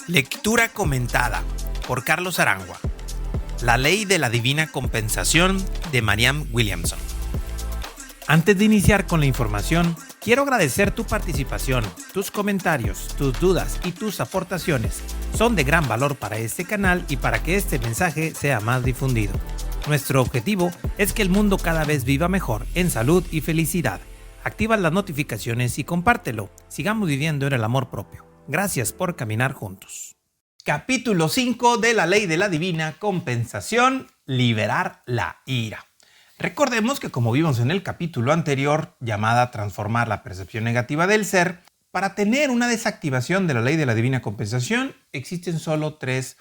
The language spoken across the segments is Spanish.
Lectura comentada por Carlos Arangua. La ley de la divina compensación de Marianne Williamson. Antes de iniciar con la información, quiero agradecer tu participación, tus comentarios, tus dudas y tus aportaciones. Son de gran valor para este canal y para que este mensaje sea más difundido. Nuestro objetivo es que el mundo cada vez viva mejor, en salud y felicidad. Activa las notificaciones y compártelo. Sigamos viviendo en el amor propio. Gracias por caminar juntos. Capítulo 5 de la ley de la divina compensación, liberar la ira. Recordemos que como vimos en el capítulo anterior, llamada transformar la percepción negativa del ser, para tener una desactivación de la ley de la divina compensación, existen solo tres,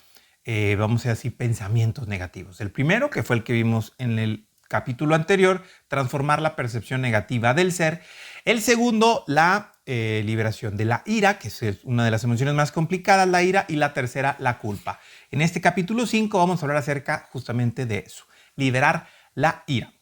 vamos a decir, pensamientos negativos. El primero, que fue el que vimos en el capítulo anterior, transformar la percepción negativa del ser. El segundo, la liberación de la ira, que es una de las emociones más complicadas, la ira. Y la tercera, la culpa. En este capítulo 5 vamos a hablar acerca justamente de eso, liberar la ira.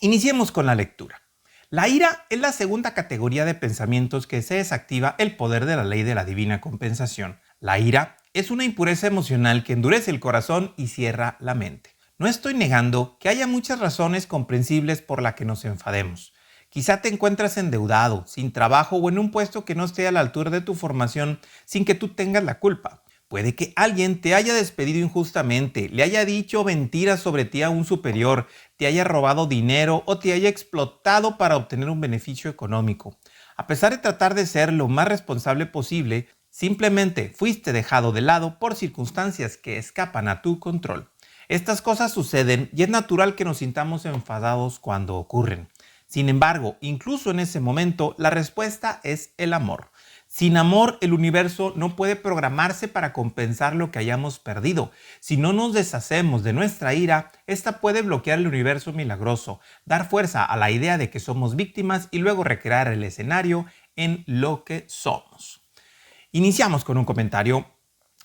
Iniciemos con la lectura. La ira es la segunda categoría de pensamientos que se desactiva el poder de la ley de la divina compensación. La ira es una impureza emocional que endurece el corazón y cierra la mente. No estoy negando que haya muchas razones comprensibles por las que nos enfademos. Quizá te encuentras endeudado, sin trabajo o en un puesto que no esté a la altura de tu formación sin que tú tengas la culpa. Puede que alguien te haya despedido injustamente, le haya dicho mentiras sobre ti a un superior, te haya robado dinero o te haya explotado para obtener un beneficio económico. A pesar de tratar de ser lo más responsable posible, simplemente fuiste dejado de lado por circunstancias que escapan a tu control. Estas cosas suceden y es natural que nos sintamos enfadados cuando ocurren. Sin embargo, incluso en ese momento, la respuesta es el amor. Sin amor, el universo no puede programarse para compensar lo que hayamos perdido. Si no nos deshacemos de nuestra ira, esta puede bloquear el universo milagroso, dar fuerza a la idea de que somos víctimas y luego recrear el escenario en lo que somos. Iniciamos con un comentario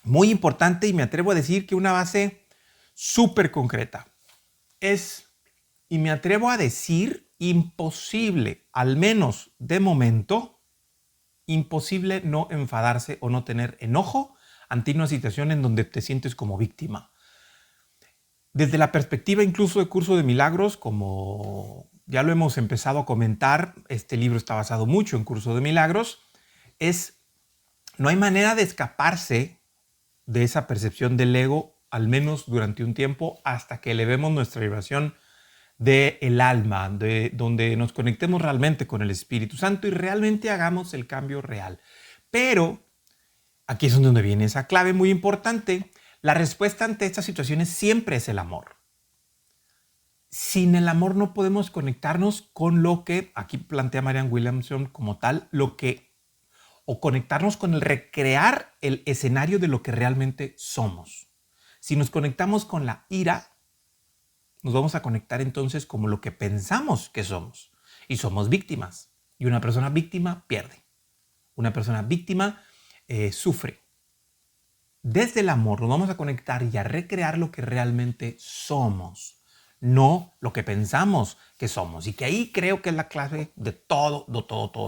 muy importante y me atrevo a decir que una base súper concreta. Es, y me atrevo a decir, imposible, al menos de momento, imposible no enfadarse o no tener enojo ante una situación en donde te sientes como víctima. Desde la perspectiva incluso de Curso de Milagros, como ya lo hemos empezado a comentar, este libro está basado mucho en Curso de Milagros, no hay manera de escaparse de esa percepción del ego, al menos durante un tiempo, hasta que elevemos nuestra vibración del alma, de donde nos conectemos realmente con el Espíritu Santo y realmente hagamos el cambio real. Pero aquí es donde viene esa clave muy importante. La respuesta ante estas situaciones siempre es el amor. Sin el amor no podemos conectarnos con lo que aquí plantea Marianne Williamson como tal, o conectarnos con el recrear el escenario de lo que realmente somos. Si nos conectamos con la ira, nos vamos a conectar entonces como lo que pensamos que somos. Y somos víctimas. Y una persona víctima pierde. Una persona víctima sufre. Desde el amor nos vamos a conectar y a recrear lo que realmente somos. No lo que pensamos que somos. Y que ahí creo que es la clave de todo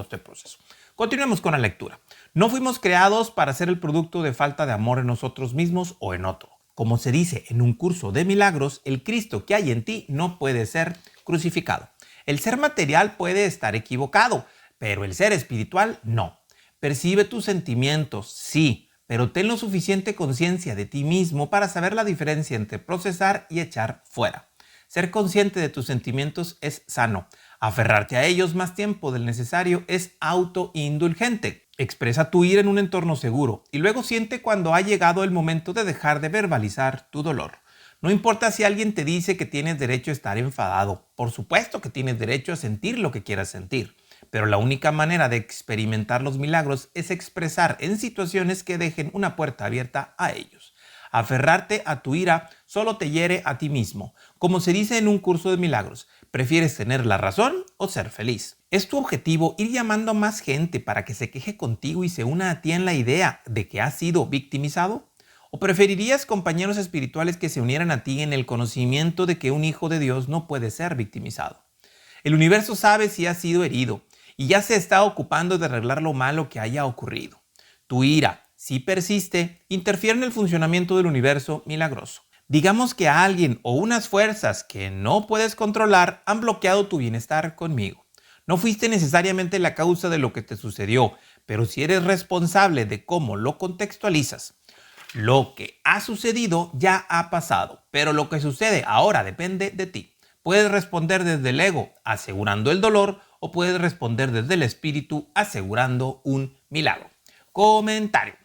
este proceso. Continuemos con la lectura. No fuimos creados para ser el producto de falta de amor en nosotros mismos o en otro. Como se dice en un curso de milagros, el Cristo que hay en ti no puede ser crucificado. El ser material puede estar equivocado, pero el ser espiritual no. Percibe tus sentimientos, sí, pero ten lo suficiente conciencia de ti mismo para saber la diferencia entre procesar y echar fuera. Ser consciente de tus sentimientos es sano. Aferrarte a ellos más tiempo del necesario es autoindulgente. Expresa tu ira en un entorno seguro y luego siente cuando ha llegado el momento de dejar de verbalizar tu dolor. No importa si alguien te dice que tienes derecho a estar enfadado. Por supuesto que tienes derecho a sentir lo que quieras sentir. Pero la única manera de experimentar los milagros es expresar en situaciones que dejen una puerta abierta a ellos. Aferrarte a tu ira solo te hiere a ti mismo. Como se dice en un curso de milagros, ¿prefieres tener la razón o ser feliz? ¿Es tu objetivo ir llamando a más gente para que se queje contigo y se una a ti en la idea de que has sido victimizado? ¿O preferirías compañeros espirituales que se unieran a ti en el conocimiento de que un hijo de Dios no puede ser victimizado? El universo sabe si has sido herido y ya se está ocupando de arreglar lo malo que haya ocurrido. Tu ira, si persiste, interfiere en el funcionamiento del universo milagroso. Digamos que alguien o unas fuerzas que no puedes controlar han bloqueado tu bienestar conmigo. No fuiste necesariamente la causa de lo que te sucedió, pero si eres responsable de cómo lo contextualizas. Lo que ha sucedido ya ha pasado, pero lo que sucede ahora depende de ti. Puedes responder desde el ego, asegurando el dolor, o puedes responder desde el espíritu, asegurando un milagro. Comentario.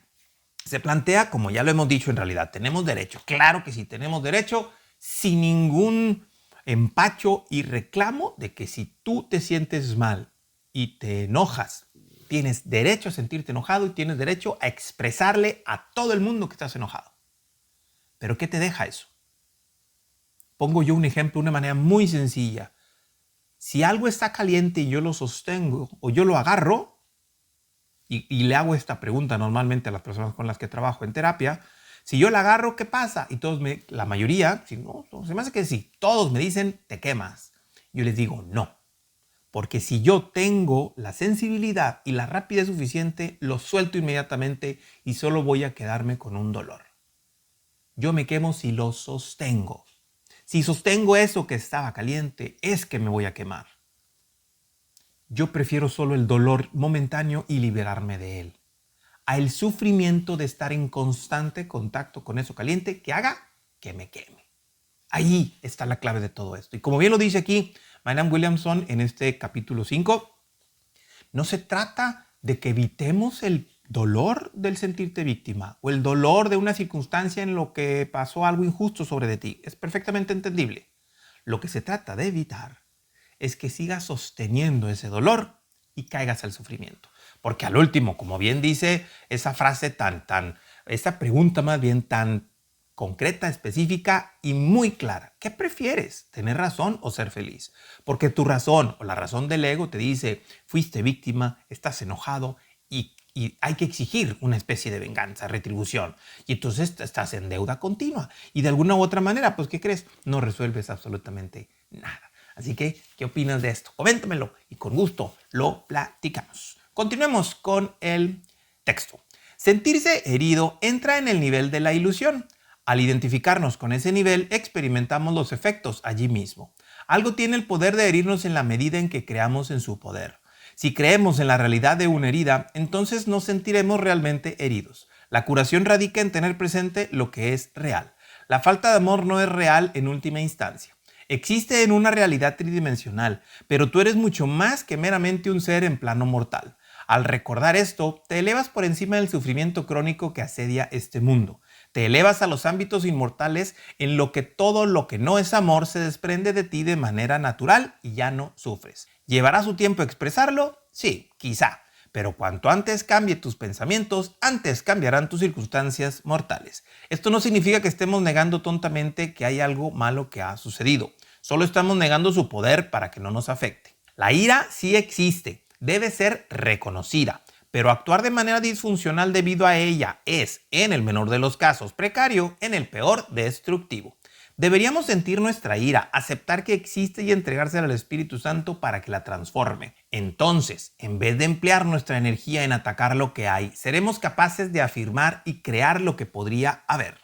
Se plantea, como ya lo hemos dicho en realidad, tenemos derecho. Claro que sí, tenemos derecho sin ningún empacho y reclamo de que si tú te sientes mal y te enojas, tienes derecho a sentirte enojado y tienes derecho a expresarle a todo el mundo que estás enojado. ¿Pero qué te deja eso? Pongo yo un ejemplo de una manera muy sencilla. Si algo está caliente y yo lo sostengo o yo lo agarro, y le hago esta pregunta normalmente a las personas con las que trabajo en terapia, si yo la agarro, ¿qué pasa? Y la mayoría, si no, se me hace que sí, todos me dicen, te quemas. Yo les digo, no. Porque si yo tengo la sensibilidad y la rapidez suficiente, lo suelto inmediatamente y solo voy a quedarme con un dolor. Yo me quemo si lo sostengo. Si sostengo eso que estaba caliente, es que me voy a quemar. Yo prefiero solo el dolor momentáneo y liberarme de él, a el sufrimiento de estar en constante contacto con eso caliente que haga que me queme. Ahí está la clave de todo esto. Y como bien lo dice aquí Marianne Williamson en este capítulo 5, no se trata de que evitemos el dolor del sentirte víctima o el dolor de una circunstancia en lo que pasó algo injusto sobre ti. Es perfectamente entendible. Lo que se trata de evitar es que sigas sosteniendo ese dolor y caigas al sufrimiento. Porque al último, como bien dice esa frase esa pregunta más bien tan concreta, específica y muy clara. ¿Qué prefieres? ¿Tener razón o ser feliz? Porque tu razón o la razón del ego te dice, fuiste víctima, estás enojado y hay que exigir una especie de venganza, retribución. Y entonces estás en deuda continua. Y de alguna u otra manera, pues, ¿qué crees? No resuelves absolutamente nada. Así que, ¿qué opinas de esto? Coméntamelo y con gusto lo platicamos. Continuemos con el texto. Sentirse herido entra en el nivel de la ilusión. Al identificarnos con ese nivel, experimentamos los efectos allí mismo. Algo tiene el poder de herirnos en la medida en que creamos en su poder. Si creemos en la realidad de una herida, entonces nos sentiremos realmente heridos. La curación radica en tener presente lo que es real. La falta de amor no es real en última instancia. Existe en una realidad tridimensional, pero tú eres mucho más que meramente un ser en plano mortal. Al recordar esto, te elevas por encima del sufrimiento crónico que asedia este mundo. Te elevas a los ámbitos inmortales en lo que todo lo que no es amor se desprende de ti de manera natural y ya no sufres. ¿Llevará su tiempo expresarlo? Sí, quizá. Pero cuanto antes cambie tus pensamientos, antes cambiarán tus circunstancias mortales. Esto no significa que estemos negando tontamente que hay algo malo que ha sucedido. Solo estamos negando su poder para que no nos afecte. La ira sí existe, debe ser reconocida, pero actuar de manera disfuncional debido a ella es, en el menor de los casos, precario, en el peor, destructivo. Deberíamos sentir nuestra ira, aceptar que existe y entregársela al Espíritu Santo para que la transforme. Entonces, en vez de emplear nuestra energía en atacar lo que hay, seremos capaces de afirmar y crear lo que podría haber.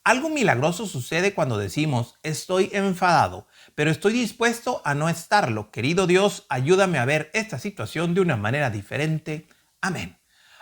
Algo milagroso sucede cuando decimos, estoy enfadado, pero estoy dispuesto a no estarlo. Querido Dios, ayúdame a ver esta situación de una manera diferente. Amén.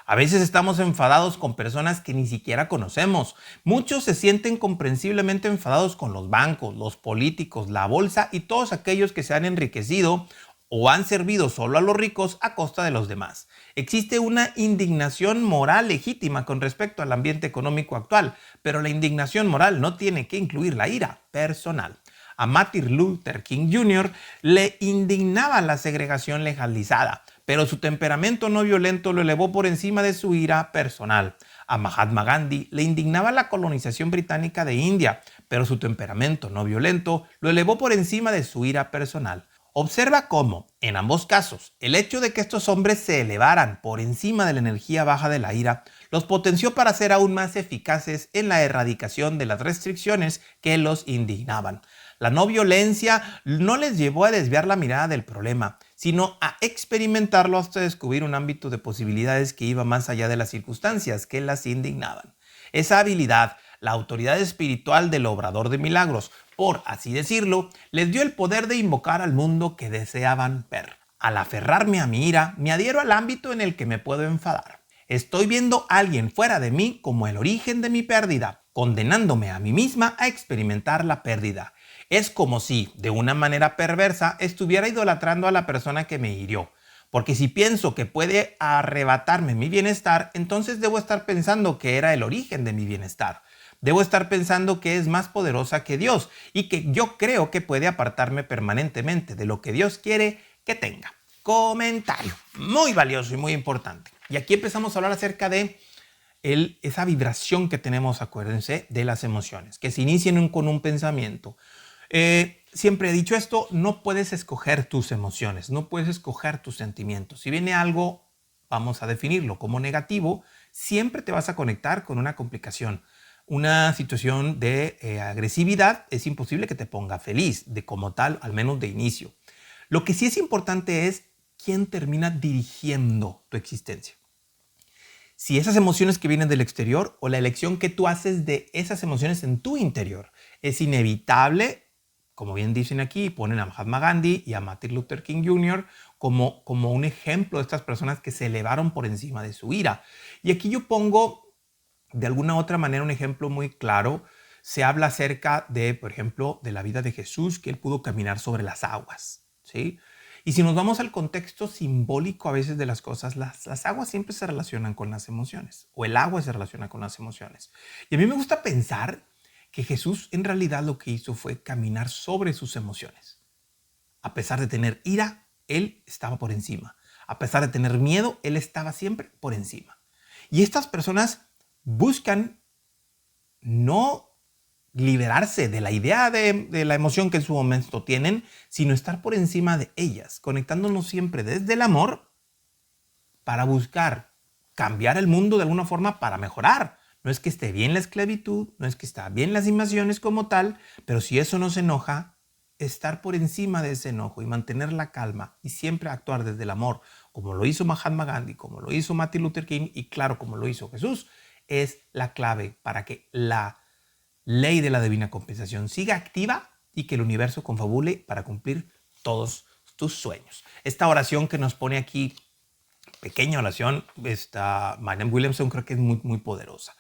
A veces estamos enfadados con personas que ni siquiera conocemos. Muchos se sienten comprensiblemente enfadados con los bancos, los políticos, la bolsa y todos aquellos que se han enriquecido o han servido solo a los ricos a costa de los demás. Existe una indignación moral legítima con respecto al ambiente económico actual, pero la indignación moral no tiene que incluir la ira personal. A Martin Luther King Jr. le indignaba la segregación legalizada, pero su temperamento no violento lo elevó por encima de su ira personal. A Mahatma Gandhi le indignaba la colonización británica de India, pero su temperamento no violento lo elevó por encima de su ira personal. Observa cómo, en ambos casos, el hecho de que estos hombres se elevaran por encima de la energía baja de la ira los potenció para ser aún más eficaces en la erradicación de las restricciones que los indignaban. La no violencia no les llevó a desviar la mirada del problema, sino a experimentarlo hasta descubrir un ámbito de posibilidades que iba más allá de las circunstancias que las indignaban. Esa habilidad, la autoridad espiritual del obrador de milagros, por así decirlo, les dio el poder de invocar al mundo que deseaban ver. Al aferrarme a mi ira, me adhiero al ámbito en el que me puedo enfadar. Estoy viendo a alguien fuera de mí como el origen de mi pérdida, condenándome a mí misma a experimentar la pérdida. Es como si, de una manera perversa, estuviera idolatrando a la persona que me hirió. Porque si pienso que puede arrebatarme mi bienestar, entonces debo estar pensando que era el origen de mi bienestar. Debo estar pensando que es más poderosa que Dios y que yo creo que puede apartarme permanentemente de lo que Dios quiere que tenga. Comentario muy valioso y muy importante. Y aquí empezamos a hablar acerca de esa vibración que tenemos, acuérdense, de las emociones, que se inician con un pensamiento. Siempre he dicho esto, no puedes escoger tus emociones, no puedes escoger tus sentimientos. Si viene algo, vamos a definirlo como negativo, siempre te vas a conectar con una complicación. Una situación de agresividad es imposible que te ponga feliz, de como tal, al menos de inicio. Lo que sí es importante es quién termina dirigiendo tu existencia. Si esas emociones que vienen del exterior o la elección que tú haces de esas emociones en tu interior es inevitable, como bien dicen aquí, ponen a Mahatma Gandhi y a Martin Luther King Jr. como un ejemplo de estas personas que se elevaron por encima de su ira. Y aquí yo pongo de alguna otra manera un ejemplo muy claro. Se habla acerca de, por ejemplo, de la vida de Jesús, que él pudo caminar sobre las aguas, ¿sí? Y si nos vamos al contexto simbólico a veces de las cosas, las aguas siempre se relacionan con las emociones, o el agua se relaciona con las emociones. Y a mí me gusta pensar que Jesús en realidad lo que hizo fue caminar sobre sus emociones. A pesar de tener ira, él estaba por encima. A pesar de tener miedo, él estaba siempre por encima. Y estas personas buscan no liberarse de la idea de la emoción que en su momento tienen, sino estar por encima de ellas, conectándonos siempre desde el amor para buscar cambiar el mundo de alguna forma para mejorar. No es que esté bien la esclavitud, no es que esté bien las invasiones como tal, pero si eso nos enoja, estar por encima de ese enojo y mantener la calma y siempre actuar desde el amor, como lo hizo Mahatma Gandhi, como lo hizo Martin Luther King y claro, como lo hizo Jesús, es la clave para que la ley de la divina compensación siga activa y que el universo confabule para cumplir todos tus sueños. Esta oración que nos pone aquí, pequeña oración, Marianne Williamson, creo que es muy, muy poderosa.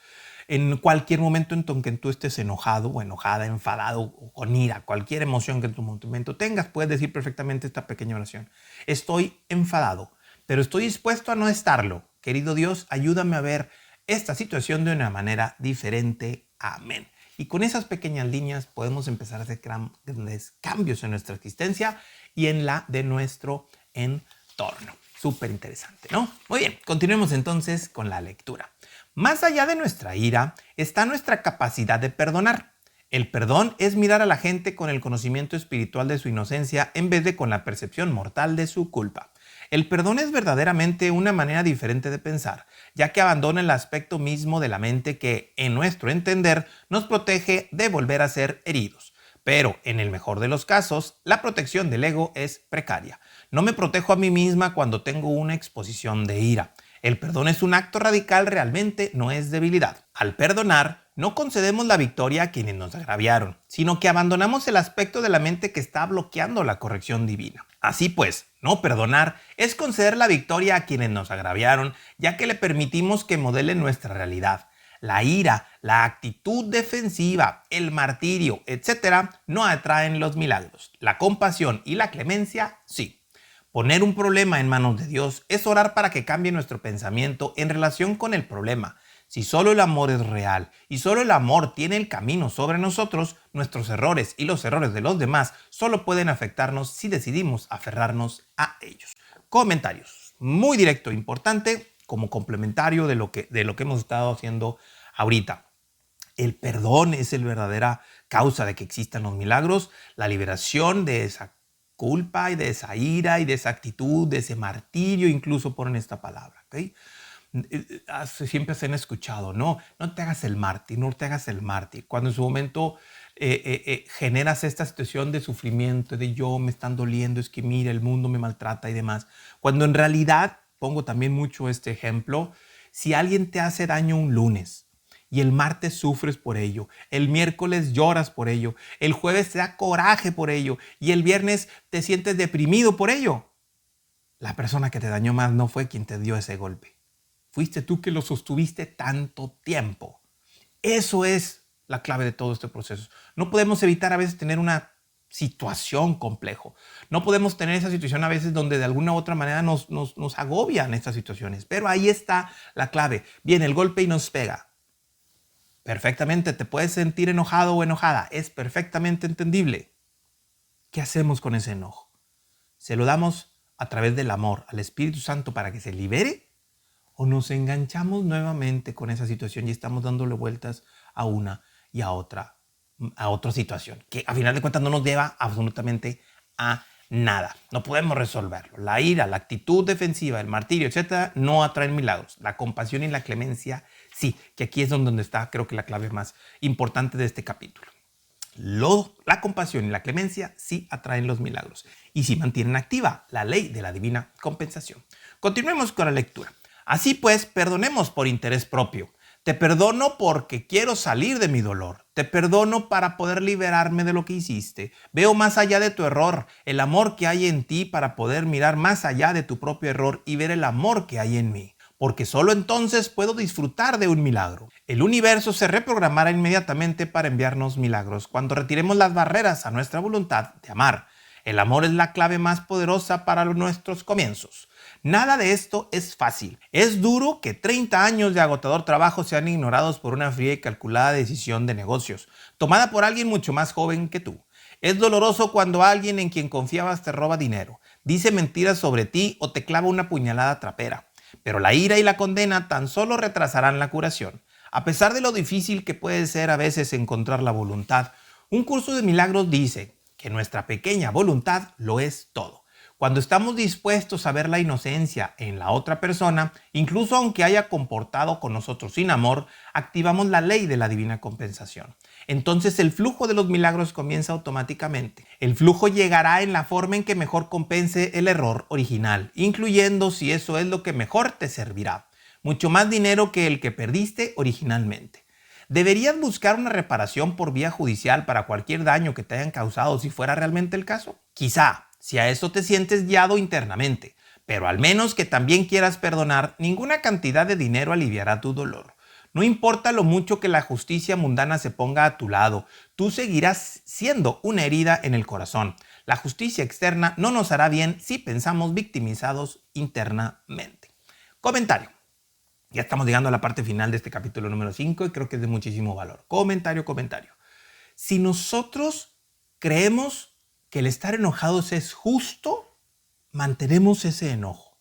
En cualquier momento en que tú estés enojado o enojada, enfadado o con ira, cualquier emoción que en tu momento tengas, puedes decir perfectamente esta pequeña oración. Estoy enfadado, pero estoy dispuesto a no estarlo. Querido Dios, ayúdame a ver esta situación de una manera diferente. Amén. Y con esas pequeñas líneas podemos empezar a hacer grandes cambios en nuestra existencia y en la de nuestro entorno. Súper interesante, ¿no? Muy bien, continuemos entonces con la lectura. Más allá de nuestra ira está nuestra capacidad de perdonar. El perdón es mirar a la gente con el conocimiento espiritual de su inocencia en vez de con la percepción mortal de su culpa. El perdón es verdaderamente una manera diferente de pensar, ya que abandona el aspecto mismo de la mente que, en nuestro entender, nos protege de volver a ser heridos. Pero, en el mejor de los casos, la protección del ego es precaria. No me protejo a mí misma cuando tengo una exposición de ira. El perdón es un acto radical, realmente no es debilidad. Al perdonar, no concedemos la victoria a quienes nos agraviaron, sino que abandonamos el aspecto de la mente que está bloqueando la corrección divina. Así pues, no perdonar es conceder la victoria a quienes nos agraviaron, ya que le permitimos que modelen nuestra realidad. La ira, la actitud defensiva, el martirio, etc., no atraen los milagros. La compasión y la clemencia, sí. Poner un problema en manos de Dios es orar para que cambie nuestro pensamiento en relación con el problema. Si solo el amor es real y solo el amor tiene el camino sobre nosotros, nuestros errores y los errores de los demás solo pueden afectarnos si decidimos aferrarnos a ellos. Comentarios. Muy directo e importante como complementario de lo que hemos estado haciendo ahorita. El perdón es la verdadera causa de que existan los milagros, la liberación de esa culpa y de esa ira y de esa actitud, de ese martirio, incluso ponen esta palabra, ¿ok? Siempre se han escuchado, no te hagas el mártir, no te hagas el mártir. Cuando en su momento generas esta situación de sufrimiento, de yo me están doliendo, es que mira, el mundo me maltrata y demás. Cuando en realidad, pongo también mucho este ejemplo, si alguien te hace daño un lunes y el martes sufres por ello, el miércoles lloras por ello, el jueves te da coraje por ello y el viernes te sientes deprimido por ello, la persona que te dañó más no fue quien te dio ese golpe. Fuiste tú que lo sostuviste tanto tiempo. Eso es la clave de todo este proceso. No podemos evitar a veces tener una situación complejo. No podemos tener esa situación a veces donde de alguna u otra manera nos agobian estas situaciones. Pero ahí está la clave. Viene el golpe y nos pega. Perfectamente, te puedes sentir enojado o enojada. Es perfectamente entendible. ¿Qué hacemos con ese enojo? ¿Se lo damos a través del amor al Espíritu Santo para que se libere? ¿O nos enganchamos nuevamente con esa situación y estamos dándole vueltas a una y a otra situación que a final de cuentas no nos lleva absolutamente a nada? No podemos resolverlo. La ira, la actitud defensiva, el martirio, etcétera, no atraen milagros. La compasión y la clemencia sí, que aquí es donde está, creo que la clave más importante de este capítulo. La compasión y la clemencia sí atraen los milagros y sí mantienen activa la ley de la divina compensación. Continuemos con la lectura. Así pues, perdonemos por interés propio. Te perdono porque quiero salir de mi dolor. Te perdono para poder liberarme de lo que hiciste. Veo más allá de tu error, el amor que hay en ti para poder mirar más allá de tu propio error y ver el amor que hay en mí. Porque solo entonces puedo disfrutar de un milagro. El universo se reprogramará inmediatamente para enviarnos milagros cuando retiremos las barreras a nuestra voluntad de amar. El amor es la clave más poderosa para nuestros comienzos. Nada de esto es fácil. Es duro que 30 años de agotador trabajo sean ignorados por una fría y calculada decisión de negocios, tomada por alguien mucho más joven que tú. Es doloroso cuando alguien en quien confiabas te roba dinero, dice mentiras sobre ti o te clava una puñalada trapera. Pero la ira y la condena tan solo retrasarán la curación. A pesar de lo difícil que puede ser a veces encontrar la voluntad, un curso de milagros dice que nuestra pequeña voluntad lo es todo. Cuando estamos dispuestos a ver la inocencia en la otra persona, incluso aunque haya comportado con nosotros sin amor, activamos la ley de la divina compensación. Entonces el flujo de los milagros comienza automáticamente. El flujo llegará en la forma en que mejor compense el error original, incluyendo si eso es lo que mejor te servirá. Mucho más dinero que el que perdiste originalmente. ¿Deberías buscar una reparación por vía judicial para cualquier daño que te hayan causado si fuera realmente el caso? Quizá, si a eso te sientes guiado internamente, pero al menos que también quieras perdonar, ninguna cantidad de dinero aliviará tu dolor. No importa lo mucho que la justicia mundana se ponga a tu lado, tú seguirás siendo una herida en el corazón. La justicia externa no nos hará bien si pensamos victimizados internamente. Comentario. Ya estamos llegando a la parte final de este capítulo número 5 y creo que es de muchísimo valor. Comentario. Si nosotros creemos que el estar enojados es justo, mantenemos ese enojo.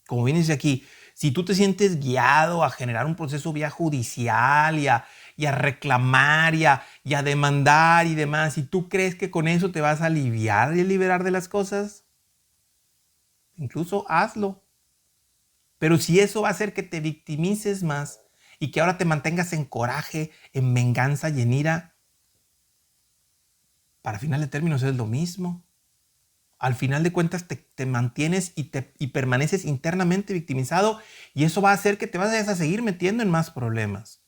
Como bien dice aquí, si tú te sientes guiado a generar un proceso vía judicial y a reclamar y a demandar y demás, y tú crees que con eso te vas a aliviar y a liberar de las cosas, incluso hazlo. Pero si eso va a hacer que te victimices más y que ahora te mantengas en coraje, en venganza y en ira, para final de términos es lo mismo. Al final de cuentas te mantienes y permaneces internamente victimizado y eso va a hacer que te vayas a seguir metiendo en más problemas.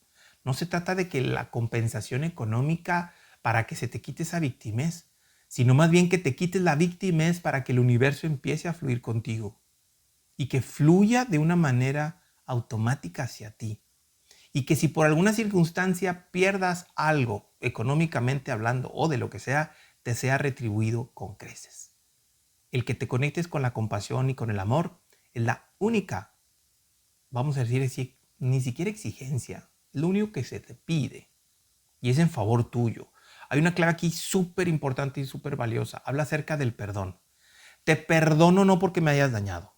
No se trata de que la compensación económica para que se te quite esa victimez, sino más bien que te quites la victimez para que el universo empiece a fluir contigo y que fluya de una manera automática hacia ti. Y que si por alguna circunstancia pierdas algo económicamente hablando o de lo que sea, te sea retribuido con creces. El que te conectes con la compasión y con el amor es la única, vamos a decir, ni siquiera exigencia, lo único que se te pide y es en favor tuyo. Hay una clave aquí súper importante y súper valiosa. Habla acerca del perdón. Te perdono no porque me hayas dañado,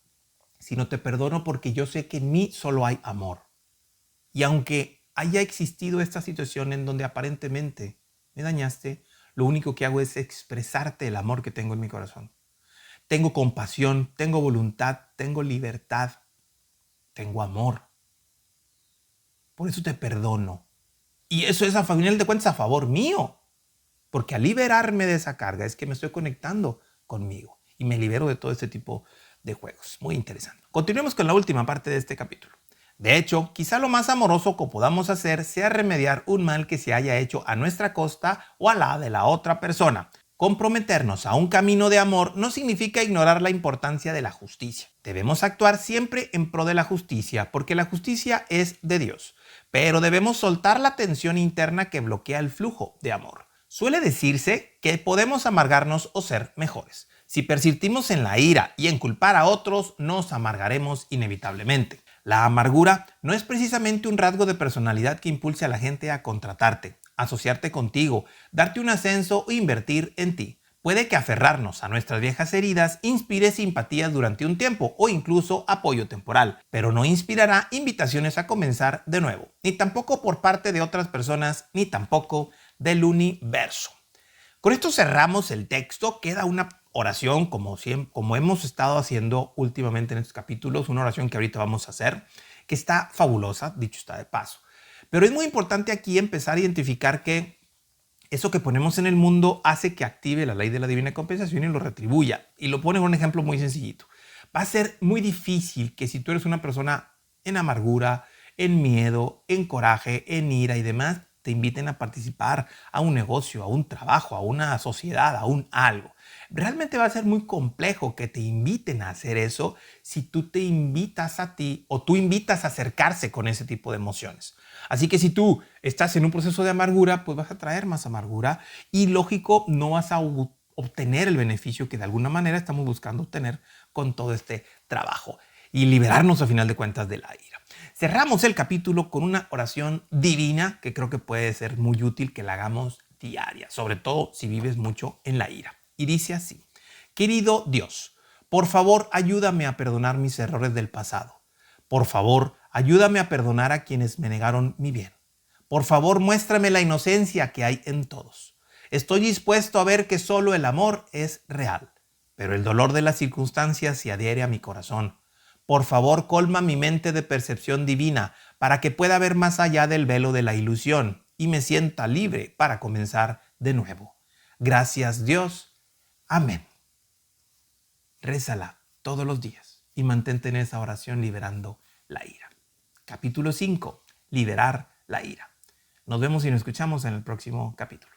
sino te perdono porque yo sé que en mí solo hay amor. Y aunque haya existido esta situación en donde aparentemente me dañaste, lo único que hago es expresarte el amor que tengo en mi corazón. Tengo compasión, tengo voluntad, tengo libertad, tengo amor. Por eso te perdono. Y eso es a final de cuentas a favor mío. porque al liberarme de esa carga es que me estoy conectando conmigo y me libero de todo este tipo de juegos. Muy interesante. Continuemos con la última parte de este capítulo. De hecho, quizá lo más amoroso que podamos hacer sea remediar un mal que se haya hecho a nuestra costa o a la de la otra persona. Comprometernos a un camino de amor no significa ignorar la importancia de la justicia. Debemos actuar siempre en pro de la justicia, porque la justicia es de Dios, pero debemos soltar la tensión interna que bloquea el flujo de amor. Suele decirse que podemos amargarnos o ser mejores. Si persistimos en la ira y en culpar a otros, nos amargaremos inevitablemente. La amargura no es precisamente un rasgo de personalidad que impulse a la gente a contratarte, asociarte contigo, darte un ascenso o invertir en ti. Puede que aferrarnos a nuestras viejas heridas inspire simpatías durante un tiempo o incluso apoyo temporal, pero no inspirará invitaciones a comenzar de nuevo, ni tampoco por parte de otras personas, ni tampoco del universo. Con esto cerramos el texto. Queda una oración como hemos estado haciendo últimamente en estos capítulos, una oración que ahorita vamos a hacer, que está fabulosa, dicho está de paso. Pero es muy importante aquí empezar a identificar que eso que ponemos en el mundo hace que active la ley de la divina compensación y lo retribuya. Y lo pone con un ejemplo muy sencillito. Va a ser muy difícil que si tú eres una persona en amargura, en miedo, en coraje, en ira y demás, te inviten a participar a un negocio, a un trabajo, a una sociedad, a un algo. Realmente va a ser muy complejo que te inviten a hacer eso si tú te invitas a ti o tú invitas a acercarse con ese tipo de emociones. Así que si tú estás en un proceso de amargura, pues vas a traer más amargura y lógico, no vas a obtener el beneficio que de alguna manera estamos buscando obtener con todo este trabajo y liberarnos a final de cuentas de la ira. Cerramos el capítulo con una oración divina que creo que puede ser muy útil que la hagamos diaria, sobre todo si vives mucho en la ira. Y dice así: querido Dios, por favor ayúdame a perdonar mis errores del pasado. Por favor, ayúdame a perdonar a quienes me negaron mi bien. Por favor, muéstrame la inocencia que hay en todos. Estoy dispuesto a ver que solo el amor es real, pero el dolor de las circunstancias se adhiere a mi corazón. Por favor, colma mi mente de percepción divina para que pueda ver más allá del velo de la ilusión y me sienta libre para comenzar de nuevo. Gracias, Dios. Amén. Rézala todos los días y mantente en esa oración liberando la ira. Capítulo 5. Liberar la ira. Nos vemos y nos escuchamos en el próximo capítulo.